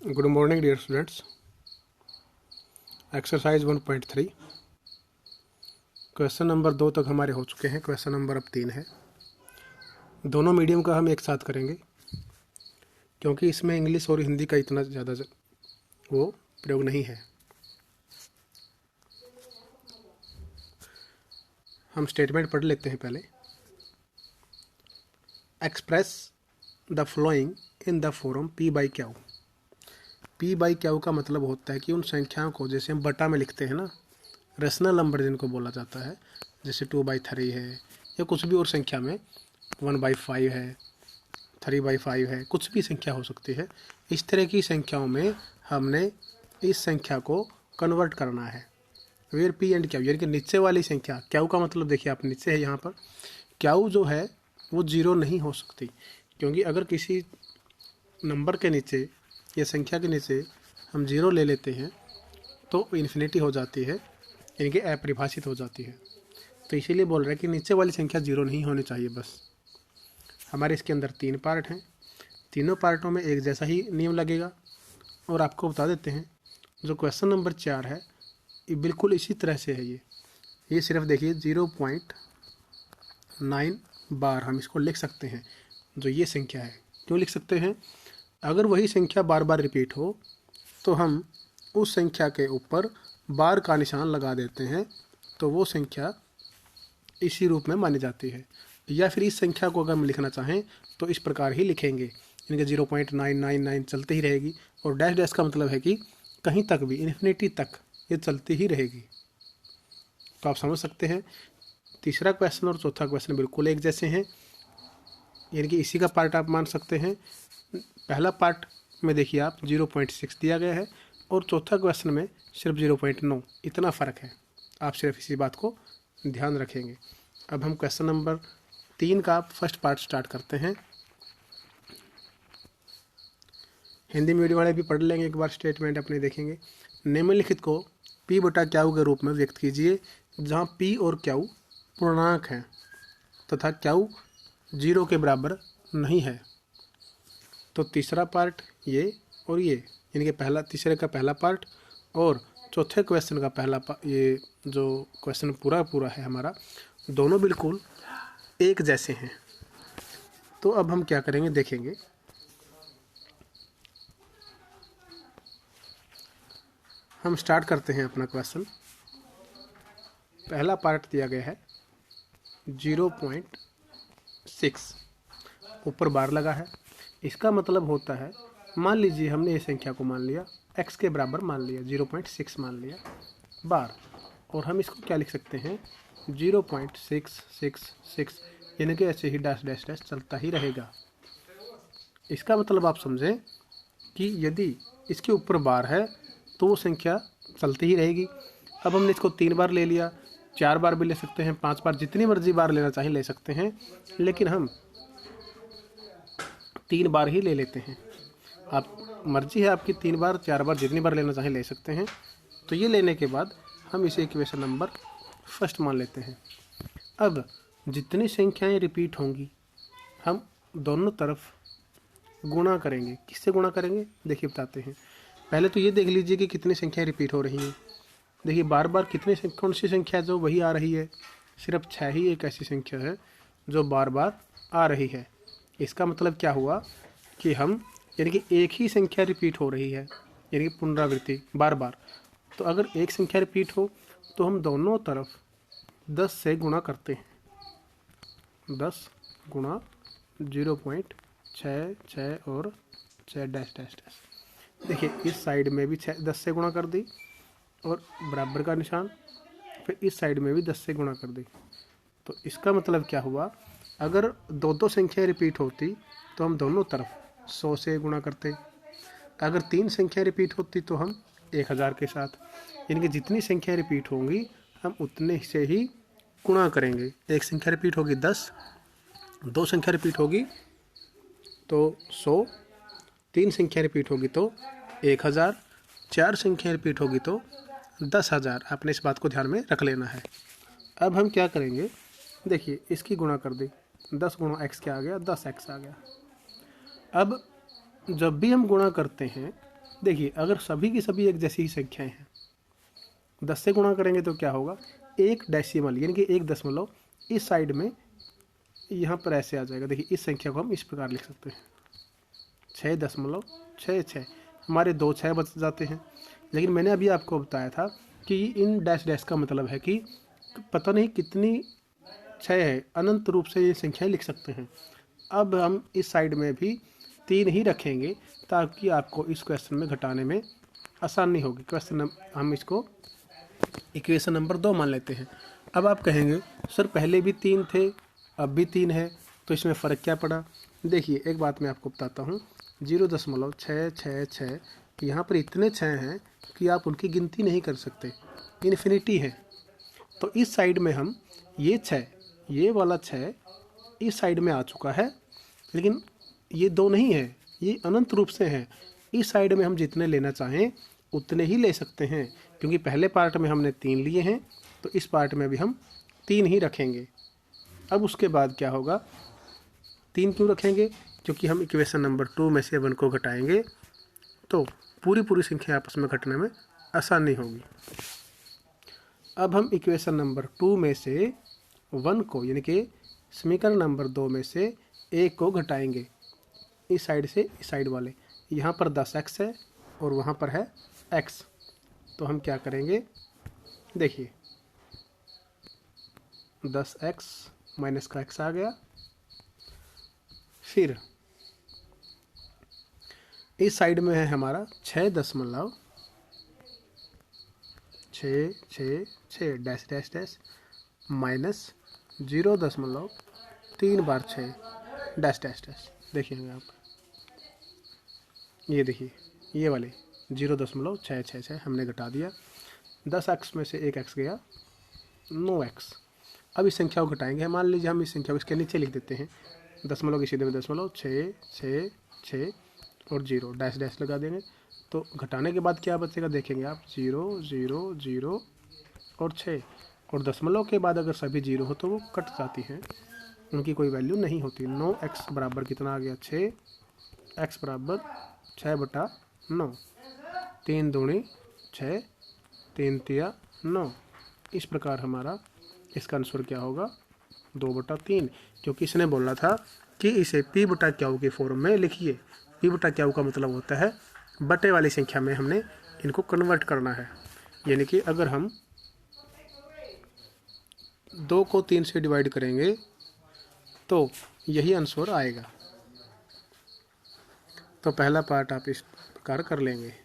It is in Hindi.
Good morning dear students. Exercise 1.3 question number 2 तक हमारे हो चुके हैं। क्वेश्चन नंबर अब 3 है। दोनों मीडियम का हम एक साथ करेंगे क्योंकि इसमें इंग्लिश और हिंदी का इतना ज़्यादा वो प्रयोग नहीं है। हम स्टेटमेंट पढ़ लेते हैं पहले। Express the flowing in the form p by q. P by q का मतलब होता है कि उन संख्याओं को, जैसे हम बटा में लिखते हैं ना, रेशनल नंबर जिनको बोला जाता है, जैसे 2/3 है या कुछ भी और संख्या में 1/5 है, 3/5 है, कुछ भी संख्या हो सकती है। इस तरह की संख्याओं में हमने इस संख्या को कन्वर्ट करना है। वेयर पी एंड क्यू, यानी कि नीचे वाली संख्या, क्यू का मतलब देखिए आप नीचे है, यहाँ पर क्यू जो है वो 0 नहीं हो सकती, क्योंकि अगर किसी नंबर के नीचे या संख्या के नीचे हम 0 ले लेते हैं तो इन्फिनिटी हो जाती है, यानी कि अपरिभाषित हो जाती है। तो इसीलिए बोल रहे हैं कि नीचे वाली संख्या 0 नहीं होनी चाहिए। बस हमारे इसके अंदर 3 पार्ट हैं, तीनों पार्टों में एक जैसा ही नियम लगेगा। और आपको बता देते हैं, जो क्वेश्चन नंबर 4 है ये बिल्कुल इसी तरह से है। ये सिर्फ देखिए 0.9 बार हम इसको लिख सकते हैं। जो ये संख्या है, क्यों लिख सकते हैं? अगर वही संख्या बार बार रिपीट हो तो हम उस संख्या के ऊपर बार का निशान लगा देते हैं, तो वो संख्या इसी रूप में मानी जाती है। या फिर इस संख्या को अगर हम लिखना चाहें तो इस प्रकार ही लिखेंगे, यानी कि 0.999 चलती ही रहेगी। और डैश डैश का मतलब है कि कहीं तक भी, इन्फिनिटी तक ये चलती ही रहेगी। तो आप समझ सकते हैं तीसरा क्वेश्चन और चौथा क्वेश्चन बिल्कुल एक जैसे हैं, यानी कि इसी का पार्ट आप मान सकते हैं। पहला पार्ट में देखिए आप 0.6 दिया गया है और चौथा क्वेश्चन में सिर्फ 0.9, इतना फ़र्क है। आप सिर्फ इसी बात को ध्यान रखेंगे। अब हम क्वेश्चन नंबर 3 का फर्स्ट पार्ट स्टार्ट करते हैं। हिंदी मीडियम वाले भी पढ़ लेंगे, एक बार स्टेटमेंट अपने देखेंगे। निम्नलिखित को P बटा क्यू के रूप में व्यक्त कीजिए, जहाँ P और क्यू पूर्णांक हैं तथा क्यू 0 के बराबर नहीं है। तो तीसरा पार्ट ये और ये, यानी कि तीसरे का पहला पार्ट और चौथे क्वेश्चन का पहला ये जो क्वेश्चन पूरा है हमारा, दोनों बिल्कुल एक जैसे हैं। तो अब हम क्या करेंगे देखेंगे। हम स्टार्ट करते हैं अपना क्वेश्चन। पहला पार्ट दिया गया है 0.6, ऊपर बार लगा है। इसका मतलब होता है, मान लीजिए हमने ये संख्या को मान लिया x के बराबर, मान लिया 0.6 मान लिया बार, और हम इसको क्या लिख सकते हैं 0.666, यानी कि ऐसे ही डैश डैश डैश चलता ही रहेगा। इसका मतलब आप समझें कि यदि इसके ऊपर बार है तो वो संख्या चलती ही रहेगी। अब हमने इसको 3 बार ले लिया, 4 बार भी ले सकते हैं, 5 बार, जितनी मर्जी बार लेना चाहें ले सकते हैं, लेकिन हम 3 बार ही ले लेते हैं। आप मर्जी है आपकी, 3 बार 4 बार जितनी बार लेना चाहें ले सकते हैं। तो ये लेने के बाद हम इसे इक्वेशन नंबर फर्स्ट मान लेते हैं। अब जितनी संख्याएं रिपीट होंगी हम दोनों तरफ गुणा करेंगे। किससे गुणा करेंगे देखिए बताते हैं। पहले तो ये देख लीजिए कि कितनी संख्याएं रिपीट हो रही हैं। देखिए बार बार कौन सी संख्या जो वही आ रही है, सिर्फ 6 ही एक ऐसी संख्या है जो बार बार आ रही है। इसका मतलब क्या हुआ कि हम, यानी कि एक ही संख्या रिपीट हो रही है, यानी कि पुनरावृत्ति बार बार। तो अगर एक संख्या रिपीट हो तो हम दोनों तरफ 10 से गुणा करते हैं। 10 गुणा 0.66 और 6 डैश डैश डैश। देखिए इस साइड में भी 10 से गुणा कर दी और बराबर का निशान, फिर इस साइड में भी 10 से गुणा कर दी। तो इसका मतलब क्या हुआ, अगर दो संख्या रिपीट होती तो हम दोनों तरफ 100 से गुणा करते। अगर 3 संख्या रिपीट होती तो हम 1000 के साथ, यानी कि जितनी संख्या रिपीट होंगी हम उतने से ही गुणा करेंगे। एक संख्या रिपीट होगी 10, 2 संख्या रिपीट होगी तो 100, 3 संख्या रिपीट होगी तो 1000, 4 संख्या रिपीट होगी तो 10,000। आपने इस बात को ध्यान में रख लेना है। अब हम क्या करेंगे, देखिए इसकी गुणा कर दी, 10 गुणा x क्या आ गया, 10x आ गया। अब जब भी हम गुणा करते हैं देखिए अगर सभी की सभी एक जैसी ही संख्याएं हैं, 10 से गुणा करेंगे तो क्या होगा, 1 डेसिमल यानी कि 1 दशमलव इस साइड में यहाँ पर ऐसे आ जाएगा। देखिए इस संख्या को हम इस प्रकार लिख सकते हैं 6.66, हमारे 2 6 बच जाते हैं। लेकिन मैंने अभी आपको बताया था कि इन डैश डैश का मतलब है कि पता नहीं कितनी 6 है, अनंत रूप से ये संख्याएं लिख सकते हैं। अब हम इस साइड में भी 3 ही रखेंगे ताकि आपको इस क्वेश्चन में घटाने में आसानी होगी। क्वेश्चन हम इसको इक्वेशन नंबर 2 मान लेते हैं। अब आप कहेंगे सर पहले भी 3 थे अब भी 3 है तो इसमें फ़र्क क्या पड़ा। देखिए एक बात मैं आपको बताता हूँ, 0.666 यहाँ पर इतने 6 हैं कि आप उनकी गिनती नहीं कर सकते, इन्फिनिटी है। तो इस साइड में हम ये 6, ये वाला 6 इस साइड में आ चुका है, लेकिन ये 2 नहीं है, ये अनंत रूप से है। इस साइड में हम जितने लेना चाहें उतने ही ले सकते हैं, क्योंकि पहले पार्ट में हमने 3 लिए हैं तो इस पार्ट में भी हम 3 ही रखेंगे। अब उसके बाद क्या होगा, 3 क्यों रखेंगे, क्योंकि हम इक्वेशन नंबर 2 में से 1 को घटाएंगे तो पूरी संख्या आपस में घटने में आसानी होगी। अब हम इक्वेशन नंबर 2 में से 1 को यानी कि समीकरण नंबर 2 में से 1 को घटाएंगे इस साइड से इस साइड वाले। यहाँ पर 10x है और वहाँ पर है x, तो हम क्या करेंगे, देखिए 10x माइनस का x आ गया। फिर इस साइड में है हमारा 6.666 डैश डैश डैश माइनस 0.3 बार 6 डैश डैश डैश। देखिए आप ये देखिए ये वाले 0.666 हमने घटा दिया, 10x में से 1x गया 9x। अब इस संख्या को घटाएंगे, मान लीजिए हम इस संख्या को इसके नीचे लिख देते हैं, दशमलव के सीधे में दशमलव 6 6 6 और 0 डैश डैश लगा देंगे। तो घटाने के बाद क्या बचेगा देखेंगे आप, 0 0 0 और 6, और दशमलव के बाद अगर सभी 0 हो तो वो कट जाती हैं, उनकी कोई वैल्यू नहीं होती। 9x बराबर कितना आ गया 6, x बराबर 6/9, 3 दूनी 6, 3 तिया 9। इस प्रकार हमारा इसका आंसर क्या होगा 2/3, क्योंकि इसने बोला था कि इसे p/q के फॉर्म में लिखिए। p/q का मतलब होता है बटे वाली संख्या में हमने इनको कन्वर्ट करना है, यानी कि अगर हम 2 को 3 से डिवाइड करेंगे तो यही आंसर आएगा। तो पहला पार्ट आप इस प्रकार कर लेंगे।